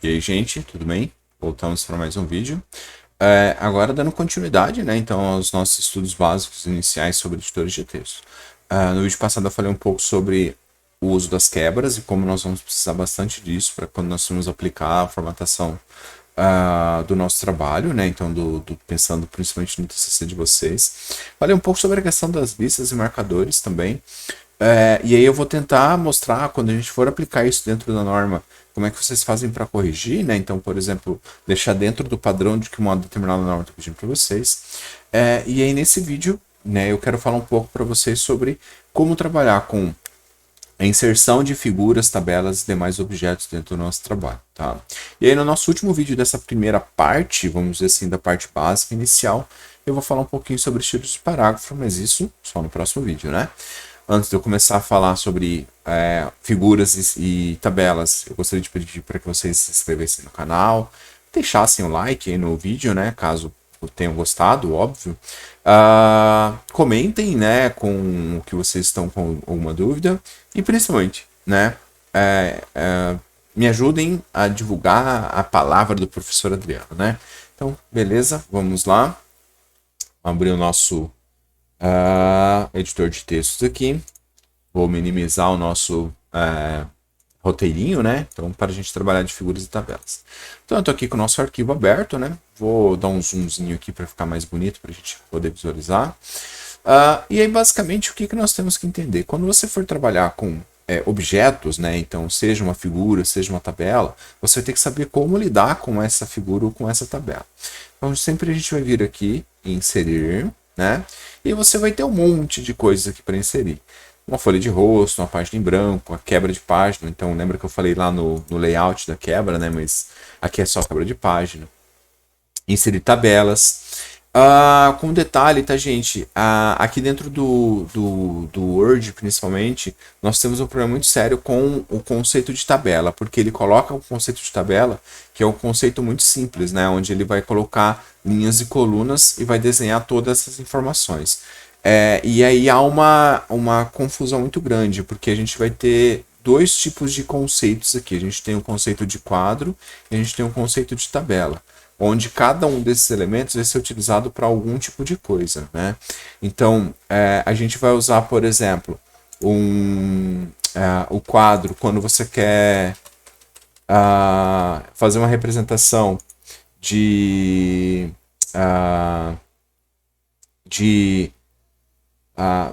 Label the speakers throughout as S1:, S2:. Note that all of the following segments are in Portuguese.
S1: E aí, gente, tudo bem? Voltamos para mais um vídeo. Agora dando continuidade, né, então, aos nossos estudos básicos iniciais sobre editores de texto. No vídeo passado eu falei um pouco sobre o uso das quebras e como nós vamos precisar bastante disso para quando nós formos aplicar a formatação do nosso trabalho, né, então pensando principalmente no TCC de vocês. Falei um pouco sobre a questão das listas e marcadores também. E aí eu vou tentar mostrar, quando a gente for aplicar isso dentro da norma, como é que vocês fazem para corrigir, né? Então, por exemplo, deixar dentro do padrão de que uma determinada norma está pedindo para vocês. E aí nesse vídeo, né, eu quero falar um pouco para vocês sobre como trabalhar com a inserção de figuras, tabelas e demais objetos dentro do nosso trabalho, tá? E aí no nosso último vídeo dessa primeira parte, vamos dizer assim, da parte básica inicial, eu vou falar um pouquinho sobre estilos de parágrafo, mas isso só no próximo vídeo, né? Antes de eu começar a falar sobre figuras e tabelas, eu gostaria de pedir para que vocês se inscrevessem no canal, deixassem o like aí no vídeo, né, caso tenham gostado, óbvio. Comentem, né, com o que vocês estão com alguma dúvida e principalmente, né, me ajudem a divulgar a palavra do professor Adriano, né. Então, beleza, vamos lá. Abrir o nosso editor de textos aqui. Vou minimizar o nosso roteirinho, né? Então, para a gente trabalhar de figuras e tabelas. Então, eu estou aqui com o nosso arquivo aberto, né? Vou dar um zoomzinho aqui para ficar mais bonito, para a gente poder visualizar. E aí, basicamente, o que nós temos que entender? Quando você for trabalhar com objetos, né? Então, seja uma figura, seja uma tabela, você vai ter que saber como lidar com essa figura ou com essa tabela. Então, sempre a gente vai vir aqui em inserir, né? E você vai ter um monte de coisas aqui para inserir. Uma folha de rosto, uma página em branco, a quebra de página. Então, lembra que eu falei lá no layout da quebra, né? Mas aqui é só quebra de página. Inserir tabelas. Com detalhe, tá, gente? Aqui dentro do Word, principalmente, nós temos um problema muito sério com o conceito de tabela, porque ele coloca o conceito de tabela, que é um conceito muito simples, né? Onde ele vai colocar linhas e colunas e vai desenhar todas essas informações. E aí há uma confusão muito grande, porque a gente vai ter dois tipos de conceitos aqui. A gente tem o conceito de quadro e a gente tem o conceito de tabela, onde cada um desses elementos vai ser utilizado para algum tipo de coisa, né? Então, a gente vai usar, por exemplo, o quadro quando você quer fazer uma representação de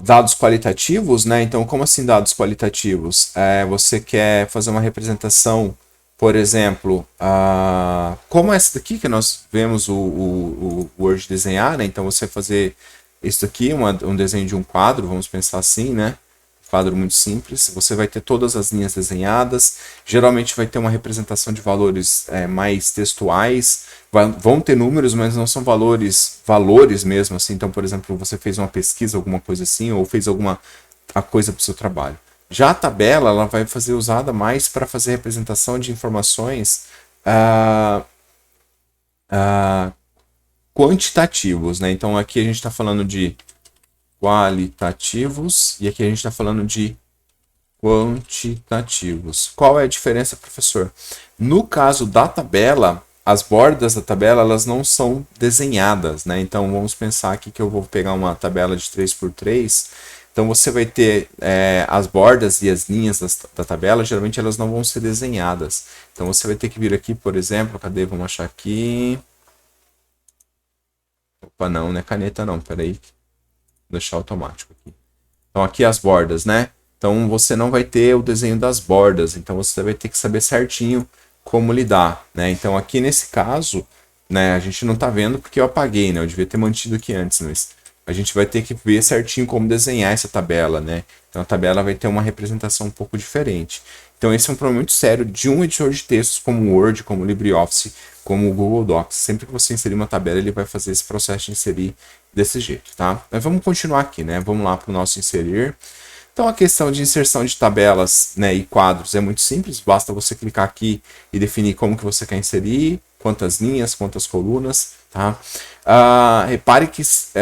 S1: dados qualitativos, né? Então, como assim dados qualitativos? Você quer fazer uma representação, por exemplo, como essa daqui que nós vemos o Word desenhar, né? Então, você fazer isso aqui, um desenho de um quadro, vamos pensar assim, né? Quadro muito simples, você vai ter todas as linhas desenhadas, geralmente vai ter uma representação de valores mais textuais, vão ter números, mas não são valores mesmo, assim. Então, por exemplo, você fez uma pesquisa, alguma coisa assim, ou fez alguma coisa para o seu trabalho. Já a tabela, ela vai ser usada mais para fazer representação de informações quantitativos, né? Então, aqui a gente está falando de qualitativos e aqui a gente está falando de quantitativos. Qual é a diferença, professor? No caso da tabela, as bordas da tabela elas não são desenhadas, né? Então vamos pensar aqui que eu vou pegar uma tabela de 3x3. Então você vai ter as bordas e as linhas da tabela, geralmente elas não vão ser desenhadas. Então você vai ter que vir aqui, por exemplo, cadê? Vamos achar aqui. Opa, não, não é caneta não, peraí. Vou deixar automático aqui. Então aqui as bordas, né? Então você não vai ter o desenho das bordas, então você vai ter que saber certinho como lidar, né? Então aqui nesse caso, né, a gente não tá vendo porque eu apaguei, né? Eu devia ter mantido aqui antes, mas a gente vai ter que ver certinho como desenhar essa tabela, né? Então a tabela vai ter uma representação um pouco diferente. Então esse é um problema muito sério de um editor de textos como o Word, como o LibreOffice, como o Google Docs. Sempre que você inserir uma tabela, ele vai fazer esse processo de inserir desse jeito, tá? Mas vamos continuar aqui, né? Vamos lá para o nosso inserir. Então a questão de inserção de tabelas, né, e quadros é muito simples, basta você clicar aqui e definir como que você quer inserir, quantas linhas, quantas colunas, tá? Repare que se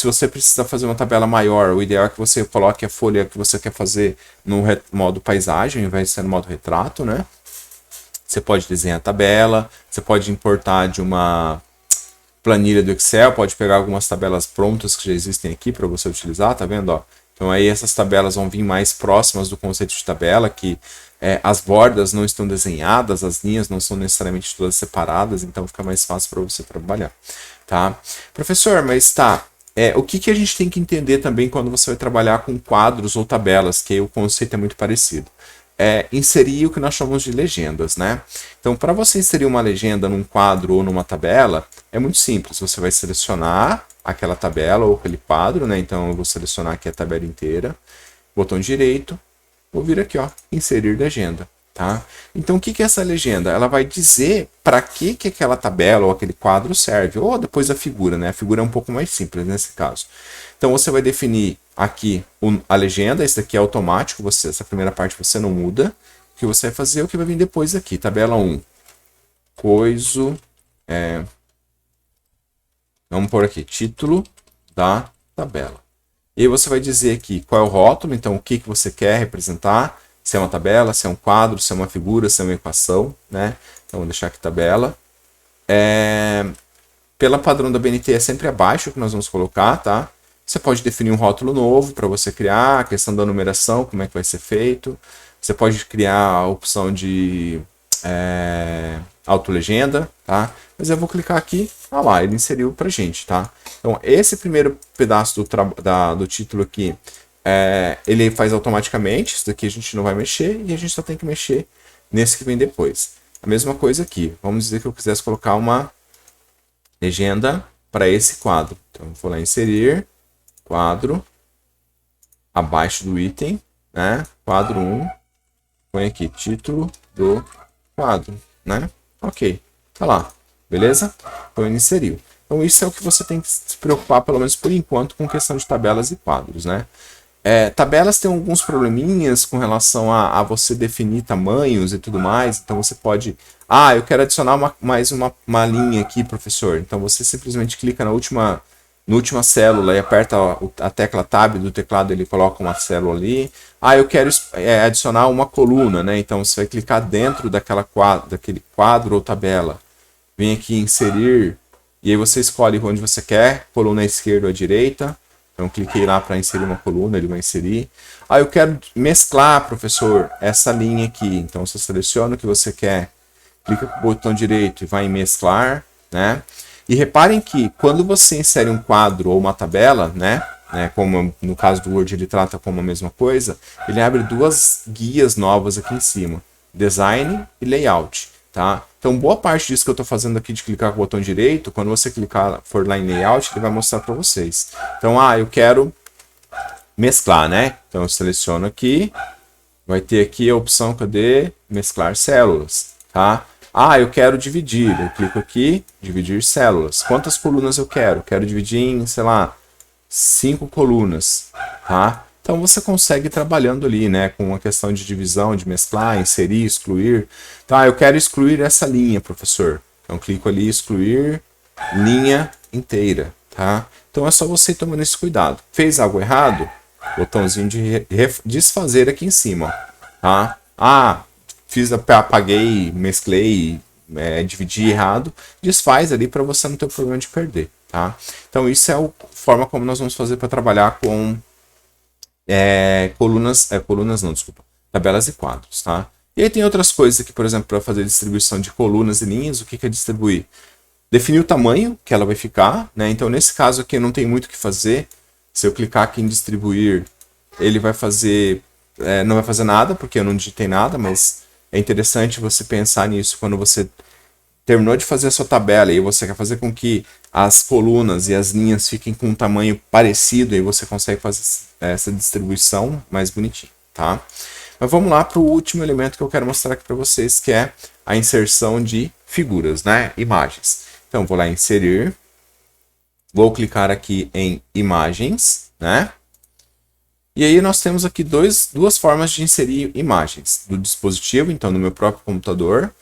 S1: você precisa fazer uma tabela maior, o ideal é que você coloque a folha que você quer fazer no modo paisagem, ao invés de ser no modo retrato, né? Você pode desenhar a tabela, você pode importar de uma planilha do Excel, pode pegar algumas tabelas prontas que já existem aqui para você utilizar, tá vendo? Ó? Então aí essas tabelas vão vir mais próximas do conceito de tabela, que as bordas não estão desenhadas, as linhas não são necessariamente todas separadas, então fica mais fácil para você trabalhar, tá? Professor, mas tá, o que a gente tem que entender também quando você vai trabalhar com quadros ou tabelas, que aí o conceito é muito parecido. Inserir o que nós chamamos de legendas, né? Então, para você inserir uma legenda num quadro ou numa tabela, é muito simples. Você vai selecionar aquela tabela ou aquele quadro, né? Então, eu vou selecionar aqui a tabela inteira, botão direito, vou vir aqui, ó, inserir legenda, tá? Então, o que é essa legenda? Ela vai dizer para que aquela tabela ou aquele quadro serve, ou depois a figura, né? A figura é um pouco mais simples nesse caso. Então, você vai definir aqui a legenda, isso daqui é automático, essa primeira parte você não muda. O que você vai fazer é o que vai vir depois aqui, tabela 1. Vamos pôr aqui, título da tabela. E aí você vai dizer aqui qual é o rótulo, então o que você quer representar, se é uma tabela, se é um quadro, se é uma figura, se é uma equação, né? Então, vou deixar aqui tabela. Pela padrão da BNT é sempre abaixo que nós vamos colocar, tá? Você pode definir um rótulo novo para você criar, a questão da numeração, como é que vai ser feito. Você pode criar a opção de autolegenda, tá? Mas eu vou clicar aqui, lá, ele inseriu pra gente, tá? Então, esse primeiro pedaço do título aqui, ele faz automaticamente, isso daqui a gente não vai mexer, e a gente só tem que mexer nesse que vem depois. A mesma coisa aqui, vamos dizer que eu quisesse colocar uma legenda para esse quadro. Então, eu vou lá inserir, quadro, abaixo do item, né? Quadro 1, põe aqui, título do quadro, né? Ok, tá lá, beleza? Então ele inseriu. Então isso é o que você tem que se preocupar, pelo menos por enquanto, com questão de tabelas e quadros, né? Tabelas têm alguns probleminhas com relação a você definir tamanhos e tudo mais, então você pode... eu quero adicionar mais uma linha aqui, professor. Então você simplesmente clica na última célula e aperta a tecla Tab do teclado, ele coloca uma célula ali. Eu quero adicionar uma coluna, né? Então você vai clicar dentro daquele quadro ou tabela. Vem aqui em inserir, e aí você escolhe onde você quer, coluna à esquerda ou à direita. Então cliquei lá para inserir uma coluna, ele vai inserir. Eu quero mesclar, professor, essa linha aqui. Então você seleciona o que você quer, clica com o botão direito e vai em mesclar, né? E reparem que quando você insere um quadro ou uma tabela, né, como no caso do Word ele trata como a mesma coisa, ele abre duas guias novas aqui em cima, Design e Layout, tá? Então boa parte disso que eu estou fazendo aqui de clicar com o botão direito, quando você clicar, for lá em Layout, ele vai mostrar para vocês. Então, eu quero mesclar, né? Então eu seleciono aqui, vai ter aqui a opção, cadê? Mesclar células, tá? Eu quero dividir. Eu clico aqui, dividir células. Quantas colunas eu quero? Quero dividir em, sei lá, 5 colunas, tá? Então você consegue ir trabalhando ali, né, com a questão de divisão, de mesclar, inserir, excluir. Tá, eu quero excluir essa linha, professor. Então clico ali, excluir linha inteira, tá? Então é só você ir tomando esse cuidado. Fez algo errado? Botãozinho de desfazer aqui em cima, ó, tá? Apaguei, mesclei, dividi errado, desfaz ali para você não ter o problema de perder, tá? Então isso é a forma como nós vamos fazer para trabalhar com tabelas e quadros, tá? E aí tem outras coisas aqui, por exemplo, para fazer distribuição de colunas e linhas. O que é distribuir? Definir o tamanho que ela vai ficar, né? Então nesse caso aqui não tem muito o que fazer. Se eu clicar aqui em distribuir, ele vai fazer, não vai fazer nada, porque eu não digitei nada, mas é interessante você pensar nisso quando você terminou de fazer a sua tabela e você quer fazer com que as colunas e as linhas fiquem com um tamanho parecido, e você consegue fazer essa distribuição mais bonitinha, tá? Mas vamos lá para o último elemento que eu quero mostrar aqui para vocês, que é a inserção de figuras, né? Imagens. Então, vou lá em inserir, vou clicar aqui em imagens, né? E aí nós temos aqui duas formas de inserir imagens, do dispositivo, então no meu próprio computador,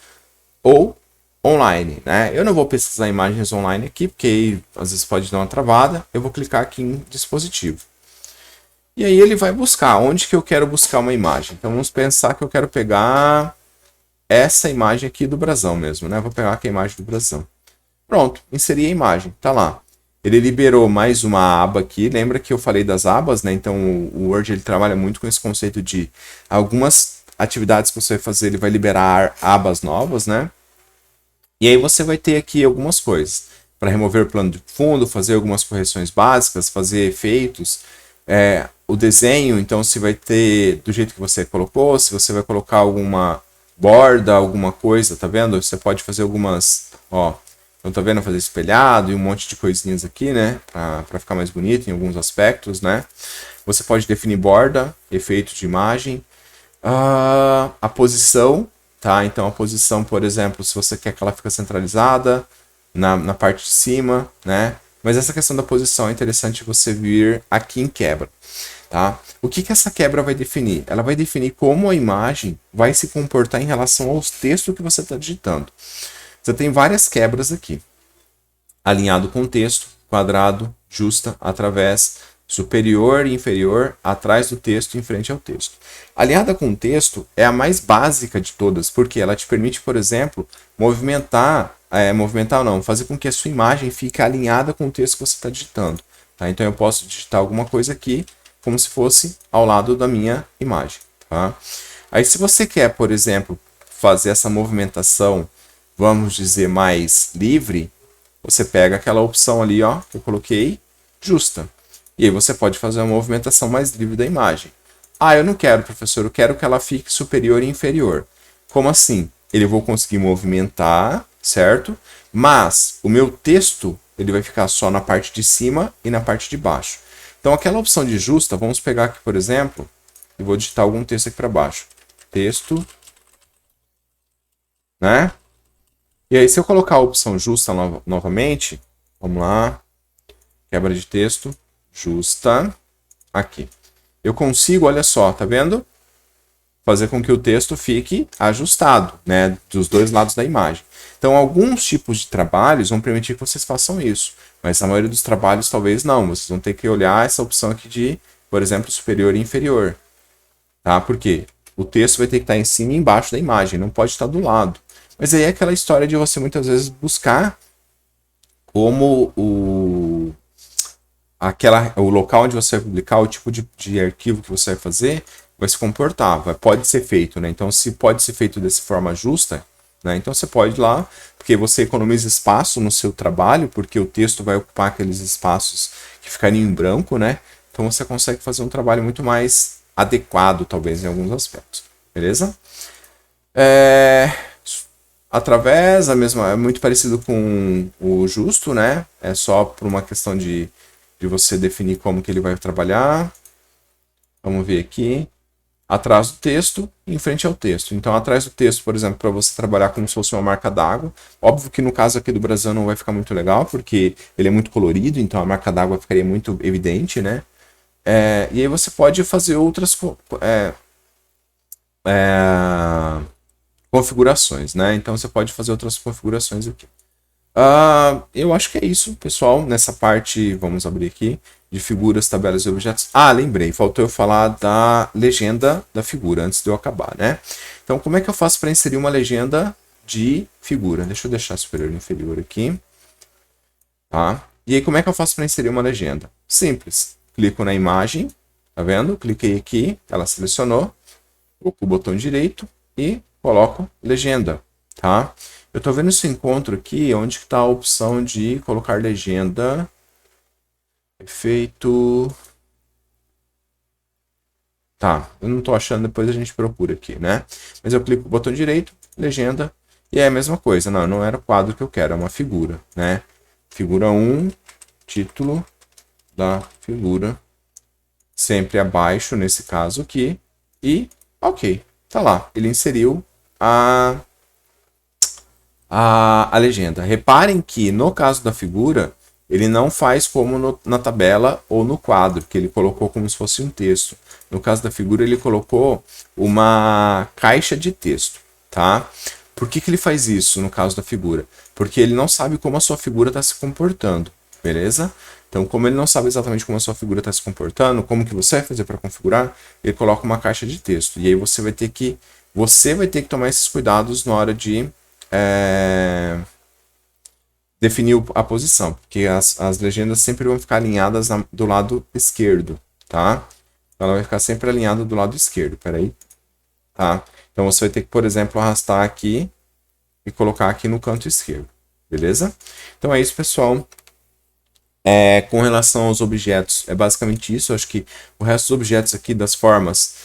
S1: ou online, né? Eu não vou pesquisar imagens online aqui, porque aí, às vezes pode dar uma travada. Eu vou clicar aqui em dispositivo. E aí ele vai buscar onde que eu quero buscar uma imagem. Então vamos pensar que eu quero pegar essa imagem aqui do brasão mesmo, né? Vou pegar aqui a imagem do brasão. Pronto, inseri a imagem, tá lá. Ele liberou mais uma aba aqui, lembra que eu falei das abas, né? Então o Word ele trabalha muito com esse conceito de algumas atividades que você vai fazer, ele vai liberar abas novas, né? E aí você vai ter aqui algumas coisas. Para remover o plano de fundo, fazer algumas correções básicas, fazer efeitos. O desenho, então, se vai ter do jeito que você colocou, se você vai colocar alguma borda, alguma coisa, tá vendo? Você pode fazer algumas, ó, então tá vendo? Fazer espelhado e um monte de coisinhas aqui, né? Para ficar mais bonito em alguns aspectos, né? Você pode definir borda, efeito de imagem, a posição, tá? Então a posição, por exemplo, se você quer que ela fique centralizada na parte de cima, né? Mas essa questão da posição é interessante você vir aqui em quebra, tá? O que essa quebra vai definir? Ela vai definir como a imagem vai se comportar em relação aos textos que você está digitando. Você tem várias quebras aqui. Alinhado com texto, quadrado, justa, através, superior e inferior, atrás do texto e em frente ao texto. Alinhada com texto é a mais básica de todas, porque ela te permite, por exemplo, fazer com que a sua imagem fique alinhada com o texto que você está digitando. Tá? Então eu posso digitar alguma coisa aqui, como se fosse ao lado da minha imagem. Tá? Aí se você quer, por exemplo, fazer essa movimentação, vamos dizer, mais livre, você pega aquela opção ali, ó, que eu coloquei, justa. E aí você pode fazer uma movimentação mais livre da imagem. Ah, eu não quero, professor, eu quero que ela fique superior e inferior. Como assim? Eu vou conseguir movimentar, certo? Mas o meu texto, ele vai ficar só na parte de cima e na parte de baixo. Então aquela opção de justa, vamos pegar aqui, por exemplo, e vou digitar algum texto aqui para baixo. Texto, né? E aí se eu colocar a opção justa novamente, vamos lá, quebra de texto, justa, aqui. Eu consigo, olha só, tá vendo? Fazer com que o texto fique ajustado, né, dos dois lados da imagem. Então, alguns tipos de trabalhos vão permitir que vocês façam isso, mas a maioria dos trabalhos talvez não. Vocês vão ter que olhar essa opção aqui de, por exemplo, superior e inferior, tá? Porque o texto vai ter que estar em cima e embaixo da imagem, não pode estar do lado. Mas aí é aquela história de você muitas vezes buscar como o local onde você vai publicar, o tipo de arquivo que você vai fazer, vai se comportar, pode ser feito, né? Então, se pode ser feito dessa forma justa, né? Então você pode ir lá, porque você economiza espaço no seu trabalho, porque o texto vai ocupar aqueles espaços que ficariam em branco, né? Então você consegue fazer um trabalho muito mais adequado, talvez, em alguns aspectos. Beleza? Através, é muito parecido com o justo, né? É só por uma questão de você definir como que ele vai trabalhar. Vamos ver aqui. Atrás do texto e em frente ao texto. Então, atrás do texto, por exemplo, para você trabalhar como se fosse uma marca d'água. Óbvio que no caso aqui do brasão não vai ficar muito legal, porque ele é muito colorido, então a marca d'água ficaria muito evidente, né? E aí você pode fazer outras configurações, né? Então você pode fazer outras configurações aqui. Eu acho que é isso, pessoal. Nessa parte, vamos abrir aqui, de figuras, tabelas e objetos. Lembrei, faltou eu falar da legenda da figura, antes de eu acabar, né? Então, como é que eu faço para inserir uma legenda de figura? Deixa eu deixar superior e inferior aqui. Tá? E aí, como é que eu faço para inserir uma legenda? Simples. Clico na imagem, tá vendo? Cliquei aqui, ela selecionou. Vou com o botão direito e coloco legenda, tá? Eu estou vendo esse encontro aqui, onde está a opção de colocar legenda, efeito... Tá, eu não estou achando, depois a gente procura aqui, né? Mas eu clico no botão direito, legenda, e é a mesma coisa. Não era o quadro que eu quero, é uma figura, né? Figura 1, título da figura, sempre abaixo, nesse caso aqui, e ok, tá lá, ele inseriu a legenda. Reparem que no caso da figura, ele não faz como na tabela ou no quadro, que ele colocou como se fosse um texto. No caso da figura, ele colocou uma caixa de texto, tá? Por que ele faz isso no caso da figura? Porque ele não sabe como a sua figura está se comportando, beleza? Então, como ele não sabe exatamente como a sua figura está se comportando, como que você vai fazer para configurar, ele coloca uma caixa de texto. E aí você vai ter que você vai ter que tomar esses cuidados na hora de definir a posição, porque as legendas sempre vão ficar alinhadas do lado esquerdo, tá? Ela vai ficar sempre alinhada do lado esquerdo, peraí, tá? Então você vai ter que, por exemplo, arrastar aqui e colocar aqui no canto esquerdo, beleza? Então é isso, pessoal. Com relação aos objetos, é basicamente isso. Acho que o resto dos objetos aqui, das formas,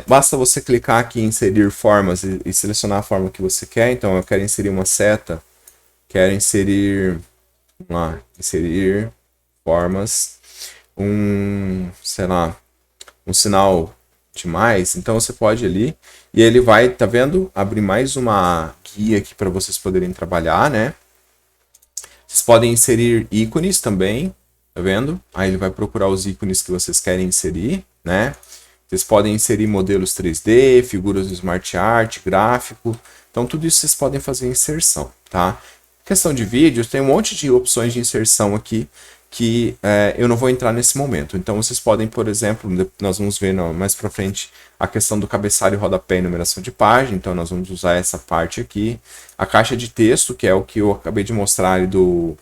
S1: basta você clicar aqui em inserir formas e selecionar a forma que você quer. Então eu quero inserir uma seta, quero inserir, vamos lá, inserir formas, sei lá, um sinal de mais. Então você pode ali, e ele vai, tá vendo? Abrir mais uma guia aqui para vocês poderem trabalhar, né? Vocês podem inserir ícones também, tá vendo? Aí ele vai procurar os ícones que vocês querem inserir, né? Vocês podem inserir modelos 3D, figuras do Smart Art, gráfico. Então tudo isso vocês podem fazer inserção, tá? Questão de vídeos, tem um monte de opções de inserção aqui que eu não vou entrar nesse momento. Então vocês podem, por exemplo, nós vamos ver mais para frente a questão do cabeçalho, rodapé e numeração de página. Então nós vamos usar essa parte aqui. A caixa de texto, que é o que eu acabei de mostrar ali do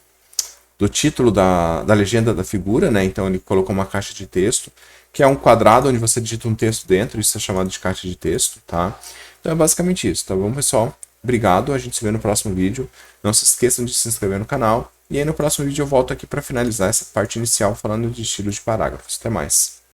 S1: título da legenda da figura, né? Então ele colocou uma caixa de texto, que é um quadrado onde você digita um texto dentro, isso é chamado de caixa de texto, tá? Então é basicamente isso, tá bom, pessoal? Obrigado, a gente se vê no próximo vídeo. Não se esqueçam de se inscrever no canal. E aí no próximo vídeo eu volto aqui para finalizar essa parte inicial falando de estilos de parágrafos. Até mais.